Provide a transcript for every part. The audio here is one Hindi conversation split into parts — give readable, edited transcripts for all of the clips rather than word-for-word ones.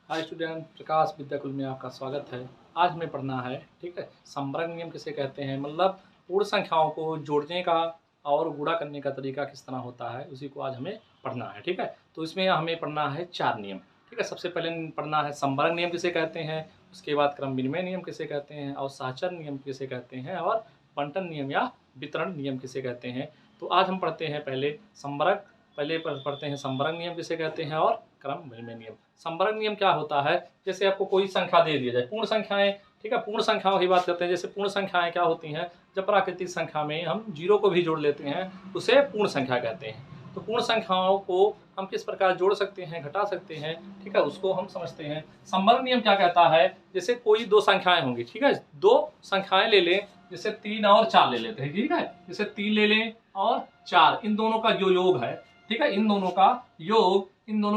हाय स्टूडेंट, प्रकाश विद्याकुल में आपका स्वागत है। आज हमें पढ़ना है, ठीक है, संबरक नियम किसे कहते हैं, मतलब पूर्ण संख्याओं को जोड़ने का और गुणा करने का तरीका किस तरह होता है, उसी को आज हमें पढ़ना है। ठीक है, तो इसमें हमें पढ़ना है 4 नियम। ठीक है, सबसे पहले पढ़ना है संबरक नियम किसे कहते हैं, उसके बाद क्रम विनिमय नियम किसे कहते हैं, और सहचर नियम किसे कहते हैं, और बंटन नियम या वितरण नियम किसे कहते हैं। तो आज हम पढ़ते हैं पहले पढ़ते हैं संबरक नियम किसे कहते हैं और क्रम विनिमय नियम। संबरक नियम क्या होता है, जैसे आपको कोई संख्या दे दिया जाए, पूर्ण संख्याएं, ठीक है, पूर्ण संख्याओं की बात करते हैं। जैसे पूर्ण संख्याएं क्या होती हैं, जब प्राकृतिक संख्या में हम जीरो को भी जोड़ लेते हैं उसे पूर्ण संख्या कहते हैं। तो पूर्ण संख्याओं को हम किस प्रकार जोड़ सकते हैं, घटा सकते हैं, ठीक है, उसको हम समझते हैं। संबरक नियम क्या कहता है, जैसे कोई दो संख्याएं होंगी, ठीक है, दो संख्याएं ले लें, जैसे 3 और 4 ले लेते हैं, ठीक है, जैसे 3 ले लें और 4, इन दोनों का जो योग है, ठीक है, इन दोनों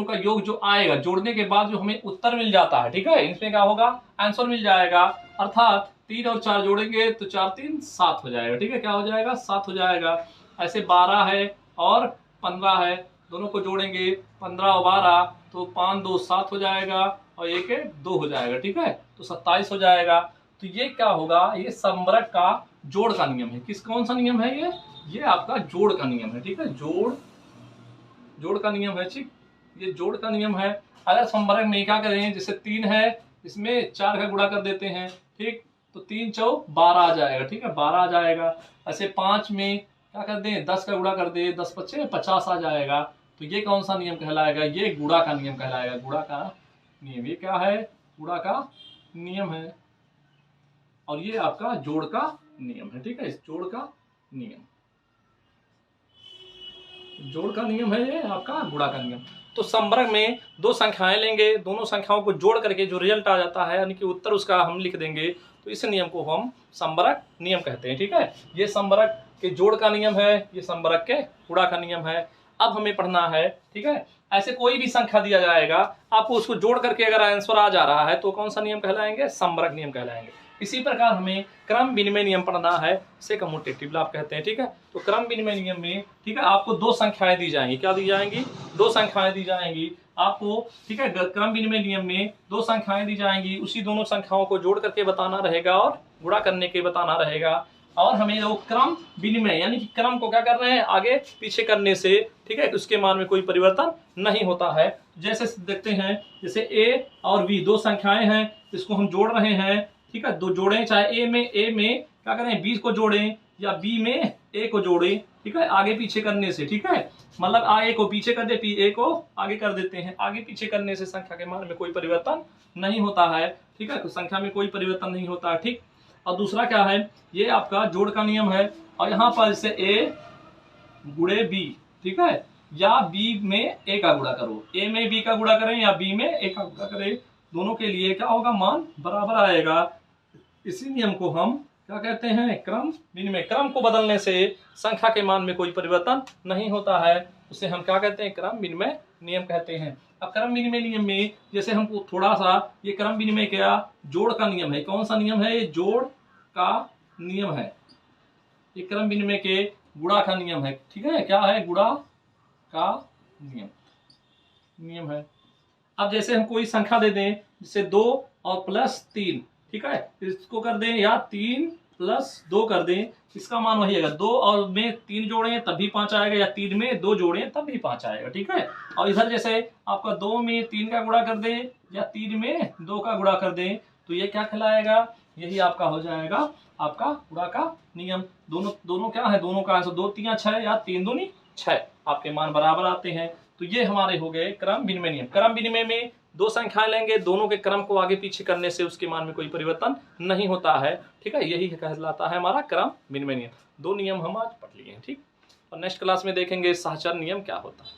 का योग जो आएगा जोड़ने के बाद जो हमें उत्तर मिल जाता है, ठीक है, इसमें क्या होगा, आंसर मिल जाएगा। अर्थात 3 और 4 जोड़ेंगे तो 4 3 7 हो जाएगा, ठीक है, क्या हो जाएगा, 7 हो जाएगा। ऐसे 12 है और 15 है, दोनों को जोड़ेंगे 15 और 12 तो 5 2 7 हो जाएगा और 1 2 हो जाएगा, ठीक है, तो 27 हो जाएगा। तो ये क्या होगा, ये संबरक का जोड़ का नियम है। कौन सा नियम है ये आपका जोड़ का नियम है, ठीक है, जोड़ का नियम है, ठीक, ये जोड़ का नियम है। अगर संबरक में क्या करें, जैसे 3 है, इसमें 4 का गुणा कर देते हैं, ठीक, तो 3 चौ 12 आ जाएगा, ठीक है, 12 आ जाएगा। ऐसे 5 में क्या कर दें, 10 का गुणा कर दे, 10 पच्चे 50 आ जाएगा। तो ये कौन सा नियम कहलाएगा, ये गुणा का नियम कहलाएगा, गुणा का नियम। ये क्या है, गुणा का नियम है, और ये आपका जोड़ का नियम है, ठीक है, इस जोड़ का नियम है, ये आपका गुणा का नियम। तो संबरक में दो संख्याएं लेंगे, दोनों संख्याओं को जोड़ करके जो रिजल्ट आ जाता है, यानी कि उत्तर उसका हम लिख देंगे, तो इस नियम को हम संबरक नियम कहते हैं। ठीक है, ये संबरक के जोड़ का नियम है, ये संबरक के गुणा का नियम है। अब हमें पढ़ना है, ठीक है, ऐसे कोई भी संख्या दिया जाएगा, आपको उसको जोड़ करके अगर आंसर आ जा रहा है तो कौन सा नियम कहलाएंगे, संबरक नियम कहलाएंगे। इसी प्रकार हमें क्रम विनिमय नियम पढ़ना है, इसे कम्यूटेटिव लाभ कहते हैं। ठीक है, तो क्रम विनिमय नियम में, ठीक है, आपको दो संख्याएं दी जाएंगी, क्या दी जाएंगी, दो संख्याएं दी जाएंगी आपको, ठीक है, क्रम विनिमय नियम में दो संख्याएं दी जाएंगी, उसी दोनों संख्याओं को जोड़ करके बताना रहेगा और गुणा करने के बताना रहेगा। और हमें वो क्रम विनिमय यानी कि क्रम को क्या कर रहे हैं, आगे पीछे करने से, ठीक है, उसके मान में कोई परिवर्तन नहीं होता है। जैसे देखते हैं, जैसे a और b दो संख्याएं हैं, इसको हम जोड़ रहे हैं, ठीक है, दो जोड़ें, चाहे a में क्या करें, b को जोड़ें या b में a को जोड़ें, ठीक है, आगे पीछे करने से, ठीक है, मतलब a को पीछे कर दे, a को आगे कर देते हैं, आगे पीछे करने से संख्या के मान में कोई परिवर्तन नहीं होता है, ठीक है, तो संख्या में कोई परिवर्तन नहीं होता है, ठीक। और दूसरा क्या है, ये आपका जोड़ का नियम है, और यहाँ पर जैसे a गुणे b, ठीक है, या b में a का गुणा करो, a में b का गुणा करें या b में a का गुणा करें, दोनों के लिए क्या होगा, मान बराबर आएगा। इसी नियम को हम क्या कहते हैं, क्रम विनिमय। क्रम को बदलने से संख्या के मान में कोई परिवर्तन नहीं होता है, उसे हम क्या कहते हैं, क्रम विनिमय नियम कहते हैं। अब क्रम विनिमय नियम में जैसे हमको थोड़ा सा, ये क्रम विनिमय क्या, जोड़ का नियम है, कौन सा नियम है, ये जोड़ का नियम है, ये क्रम विनिमय के गुणा का नियम है, ठीक है, क्या है, गुणा का नियम है। अब जैसे हम कोई संख्या दे दें, जैसे 2 और +3, ठीक है, इसको कर दें, या 3 + 2 कर दें, इसका मान वही आएगा, 2 और में 3 जोड़ें तब भी 5 आएगा, या 3 में 2 जोड़ें तब भी 5 आएगा, ठीक है। और इधर जैसे आपका 2 में 3 का गुणा कर दें या 3 में 2 का गुणा कर दें, तो ये क्या कहलाएगा, यही आपका हो जाएगा आपका गुणा का नियम। दोनों क्या है, दोनों का आंसर 2 3 6 या 3 दूनी 6, आपके मान बराबर आते हैं। तो ये हमारे हो गए क्रम विनिमय नियम। क्रम विनिमय में दो संख्याएं लेंगे, दोनों के क्रम को आगे पीछे करने से उसके मान में कोई परिवर्तन नहीं होता है, ठीक है, यही कहलाता है हमारा क्रम विनिमय नियम। दो नियम हम आज पढ़ लिए हैं, ठीक। और नेक्स्ट क्लास में देखेंगे सहचर नियम क्या होता है।